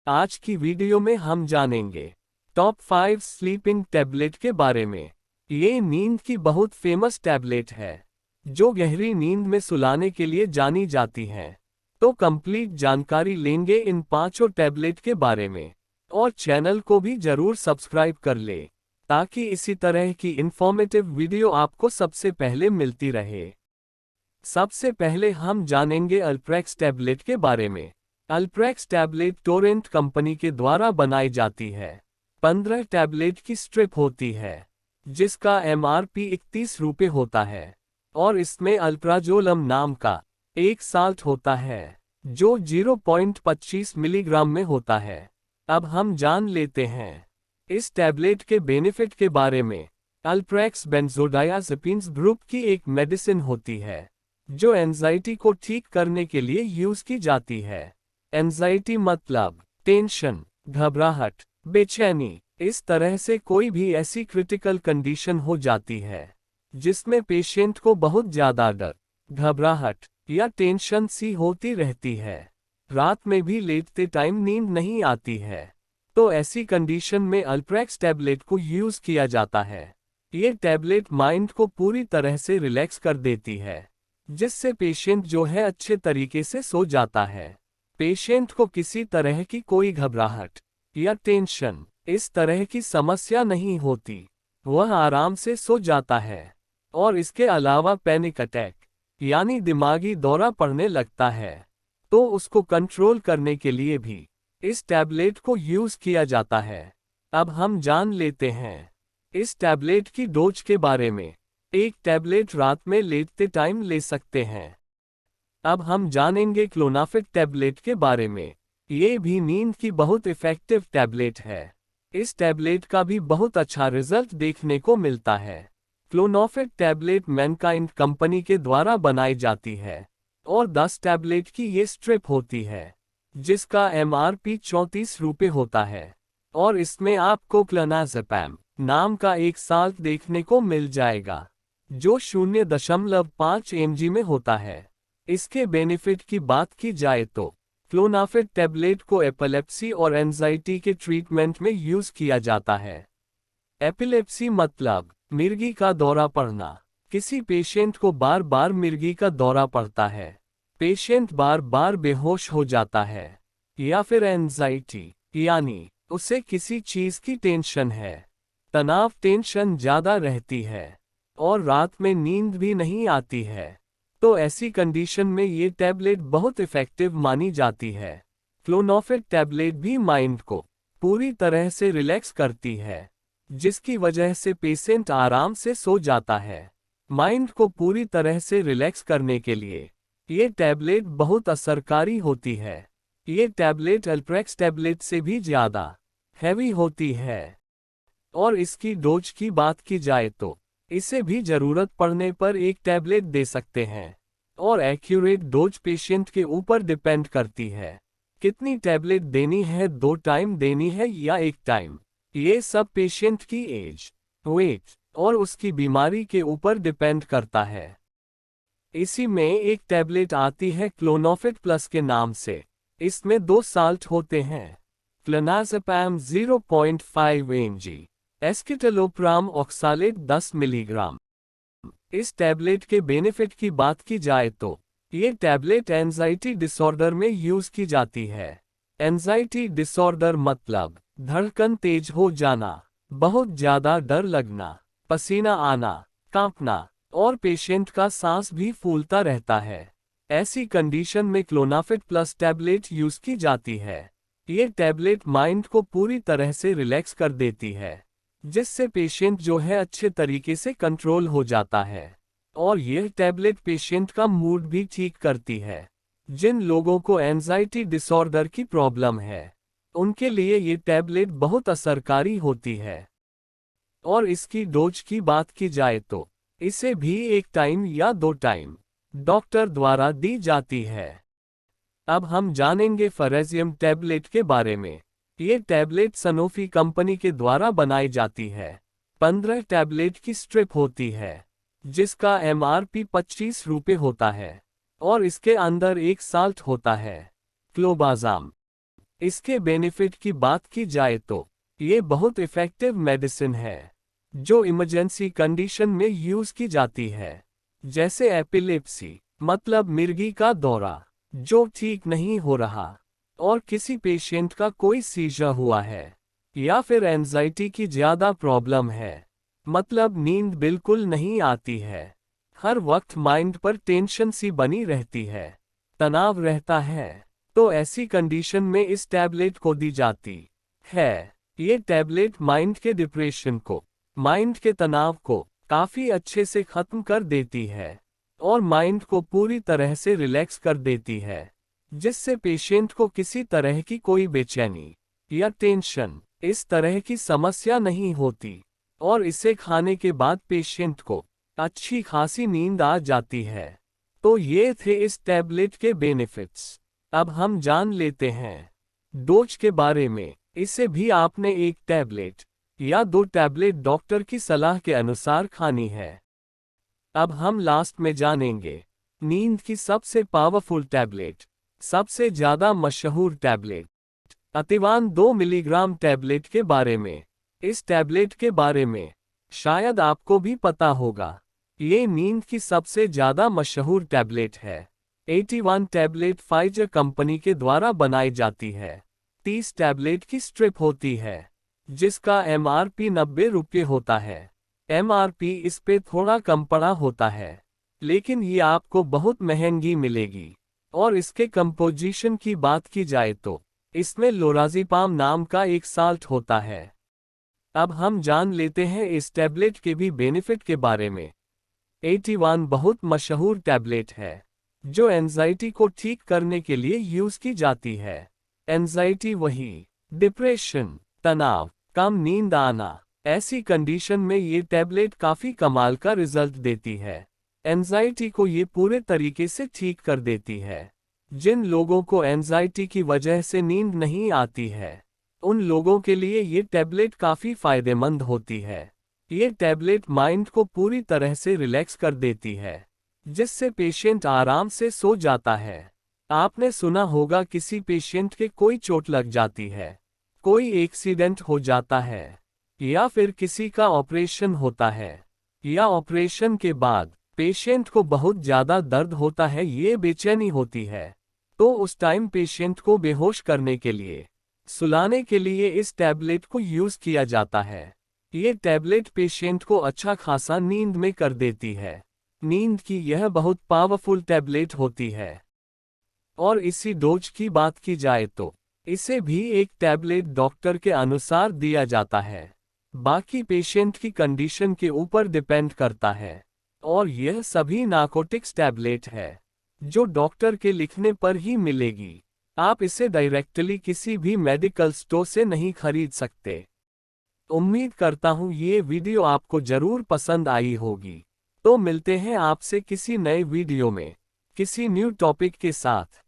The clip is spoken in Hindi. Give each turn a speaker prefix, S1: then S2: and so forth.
S1: आज की वीडियो में हम जानेंगे टॉप 5 स्लीपिंग टैबलेट के बारे में। ये नींद की बहुत फेमस टैबलेट है जो गहरी नींद में सुलाने के लिए जानी जाती है। तो कंप्लीट जानकारी लेंगे इन पांचों टैबलेट के बारे में, और चैनल को भी जरूर सब्सक्राइब कर ले ताकि इसी तरह की इंफॉर्मेटिव वीडियो आपको सबसे पहले मिलती रहे। सबसे पहले हम जानेंगे अल्प्रेक्स टैबलेट के बारे में। अल्प्रेक्स टैबलेट टोरेंट कंपनी के द्वारा बनाई जाती है। 15 टैबलेट की स्ट्रिप होती है जिसका MRP 31 रुपये होता है, और इसमें अल्प्राजोलम नाम का एक साल्ट होता है जो 0.25 मिलीग्राम में होता है। अब हम जान लेते हैं इस टैबलेट के बेनिफिट के बारे में। अल्प्रेक्स बेंजोडायाज़ेपिन्स ग्रुप की एक मेडिसिन होती है जो एंजाइटी को ठीक करने के लिए यूज की जाती है। एंजाइटी मतलब टेंशन, घबराहट, बेचैनी। इस तरह से कोई भी ऐसी क्रिटिकल कंडीशन हो जाती है जिसमें पेशेंट को बहुत ज्यादा डर, घबराहट या टेंशन सी होती रहती है। रात में भी लेटते टाइम नींद नहीं आती है, तो ऐसी कंडीशन में अल्प्रेक्स टैबलेट को यूज किया जाता है। ये टैबलेट माइंड को पूरी तरह से रिलैक्स कर देती है जिससे पेशेंट जो है अच्छे तरीके से सो जाता है। पेशेंट को किसी तरह की कोई घबराहट या टेंशन, इस तरह की समस्या नहीं होती, वह आराम से सो जाता है। और इसके अलावा पैनिक अटैक यानी दिमागी दौरा पड़ने लगता है तो उसको कंट्रोल करने के लिए भी इस टैबलेट को यूज किया जाता है। अब हम जान लेते हैं इस टैबलेट की डोज के बारे में। एक टैबलेट रात में लेटते टाइम ले सकते हैं। अब हम जानेंगे क्लोनाफिक टैबलेट के बारे में। ये भी नींद की बहुत इफेक्टिव टैबलेट है। इस टैबलेट का भी बहुत अच्छा रिजल्ट देखने को मिलता है। क्लोनाफिक टैबलेट मैनकाइंड कंपनी के द्वारा बनाई जाती है, और 10 टैबलेट की ये स्ट्रिप होती है जिसका MRP 34 रुपये होता है, और इसमें आपको क्लोनाज़ेपैम नाम का एक साल्ट देखने को मिल जाएगा जो 0.5 mg में होता है। इसके बेनिफिट की बात की जाए तो क्लोनाफिक टैबलेट को एपिलेप्सी और एंजाइटी के ट्रीटमेंट में यूज किया जाता है। एपिलेप्सी मतलब मिर्गी का दौरा पड़ना। किसी पेशेंट को बार बार मिर्गी का दौरा पड़ता है, पेशेंट बार बार बेहोश हो जाता है, या फिर एंजाइटी यानी उसे किसी चीज की टेंशन है, तनाव, टेंशन ज्यादा रहती है और रात में नींद भी नहीं आती है, तो ऐसी कंडीशन में ये टैबलेट बहुत इफेक्टिव मानी जाती है। क्लोनाफिक टैबलेट भी माइंड को पूरी तरह से रिलैक्स करती है जिसकी वजह से पेशेंट आराम से सो जाता है। माइंड को पूरी तरह से रिलैक्स करने के लिए ये टैबलेट बहुत असरकारी होती है। ये टैबलेट अल्प्रेक्स टैबलेट से भी ज़्यादा हैवी होती है, और इसकी डोज की बात की जाए तो इसे भी ज़रूरत पड़ने पर एक टैबलेट दे सकते हैं, और एक्यूरेट डोज पेशेंट के ऊपर डिपेंड करती है कितनी टैबलेट देनी है, 2 टाइम देनी है या 1 टाइम। ये सब पेशेंट की एज, वेट और उसकी बीमारी के ऊपर डिपेंड करता है। इसी में एक टैबलेट आती है क्लोनाफिक प्लस के नाम से। इसमें 2 साल्ट होते हैं, क्लोनाज़ेपैम 0.5 mg, एस्किटलोप्राम ऑक्सालेट 10 मिलीग्राम। इस टैबलेट के बेनिफिट की बात की जाए तो ये टैबलेट एंजाइटी डिसऑर्डर में यूज की जाती है। एंजाइटी डिसऑर्डर मतलब धड़कन तेज हो जाना, बहुत ज्यादा डर लगना, पसीना आना, कांपना, और पेशेंट का सांस भी फूलता रहता है। ऐसी कंडीशन में क्लोनाफिक प्लस टैबलेट यूज की जाती है। ये टैबलेट माइंड को पूरी तरह से रिलैक्स कर देती है जिससे पेशेंट जो है अच्छे तरीके से कंट्रोल हो जाता है, और यह टैबलेट पेशेंट का मूड भी ठीक करती है। जिन लोगों को एंजाइटी डिसऑर्डर की प्रॉब्लम है उनके लिए ये टैबलेट बहुत असरकारी होती है। और इसकी डोज की बात की जाए तो इसे भी 1 टाइम या 2 टाइम डॉक्टर द्वारा दी जाती है। अब हम जानेंगे फरेजियम टैबलेट के बारे में। ये टैबलेट सनोफी कंपनी के द्वारा बनाई जाती है। 15 टैबलेट की स्ट्रिप होती है जिसका MRP 25 रुपये होता है, और इसके अंदर एक साल्ट होता है, क्लोबाज़ाम। इसके बेनिफिट की बात की जाए तो ये बहुत इफेक्टिव मेडिसिन है जो इमरजेंसी कंडीशन में यूज की जाती है, जैसे एपिलेप्सी मतलब मिर्गी का दौरा जो ठीक नहीं हो रहा, और किसी पेशेंट का कोई सीजर हुआ है, या फिर एंजाइटी की ज्यादा प्रॉब्लम है, मतलब नींद बिल्कुल नहीं आती है, हर वक्त माइंड पर टेंशन सी बनी रहती है, तनाव रहता है, तो ऐसी कंडीशन में इस टैबलेट को दी जाती है। ये टैबलेट माइंड के डिप्रेशन को, माइंड के तनाव को काफी अच्छे से खत्म कर देती है और माइंड को पूरी तरह से रिलैक्स कर देती है, जिससे पेशेंट को किसी तरह की कोई बेचैनी या टेंशन इस तरह की समस्या नहीं होती, और इसे खाने के बाद पेशेंट को अच्छी खासी नींद आ जाती है। तो ये थे इस टैबलेट के बेनिफिट्स। अब हम जान लेते हैं डोज के बारे में। इसे भी आपने एक टैबलेट या 2 टैबलेट डॉक्टर की सलाह के अनुसार खानी है। अब हम लास्ट में जानेंगे नींद की सबसे पावरफुल टैबलेट, सबसे ज्यादा मशहूर टैबलेट, अतिवान 2 मिलीग्राम टैबलेट के बारे में। इस टैबलेट के बारे में शायद आपको भी पता होगा, ये नींद की सबसे ज्यादा मशहूर टैबलेट है। 81 टैबलेट फाइजर कंपनी के द्वारा बनाई जाती है। 30 टैबलेट की स्ट्रिप होती है जिसका MRP 90 रुपये होता है। MRP इस पे थोड़ा कम पड़ा होता है, लेकिन ये आपको बहुत महंगी मिलेगी। और इसके कंपोजिशन की बात की जाए तो इसमें लोराज़ेपाम नाम का एक साल्ट होता है। अब हम जान लेते हैं इस टैबलेट के भी बेनिफिट के बारे में। 81 बहुत मशहूर टैबलेट है जो एंजाइटी को ठीक करने के लिए यूज की जाती है। एंजाइटी वही डिप्रेशन, तनाव, कम नींद आना, ऐसी कंडीशन में ये टैबलेट काफी कमाल का रिजल्ट देती है। एंजाइटी को ये पूरे तरीके से ठीक कर देती है। जिन लोगों को एंजाइटी की वजह से नींद नहीं आती है, उन लोगों के लिए ये टैबलेट काफी फायदेमंद होती है। ये टैबलेट माइंड को पूरी तरह से रिलैक्स कर देती है, जिससे पेशेंट आराम से सो जाता है। आपने सुना होगा किसी पेशेंट के कोई चोट लग जाती है, कोई एक्सीडेंट हो जाता है, या फिर किसी का ऑपरेशन होता है, या ऑपरेशन के बाद पेशेंट को बहुत ज़्यादा दर्द होता है, ये बेचैनी होती है, तो उस टाइम पेशेंट को बेहोश करने के लिए, सुलाने के लिए इस टैबलेट को यूज़ किया जाता है। ये टैबलेट पेशेंट को अच्छा खासा नींद में कर देती है। नींद की यह बहुत पावरफुल टैबलेट होती है। और इसी डोज की बात की जाए तो इसे भी एक टैबलेट डॉक्टर के अनुसार दिया जाता है, बाकी पेशेंट की कंडीशन के ऊपर डिपेंड करता है। और यह सभी नार्कोटिक्स टैबलेट है जो डॉक्टर के लिखने पर ही मिलेगी। आप इसे डायरेक्टली किसी भी मेडिकल स्टोर से नहीं खरीद सकते। उम्मीद करता हूँ ये वीडियो आपको जरूर पसंद आई होगी। तो मिलते हैं आपसे किसी नए वीडियो में किसी न्यू टॉपिक के साथ।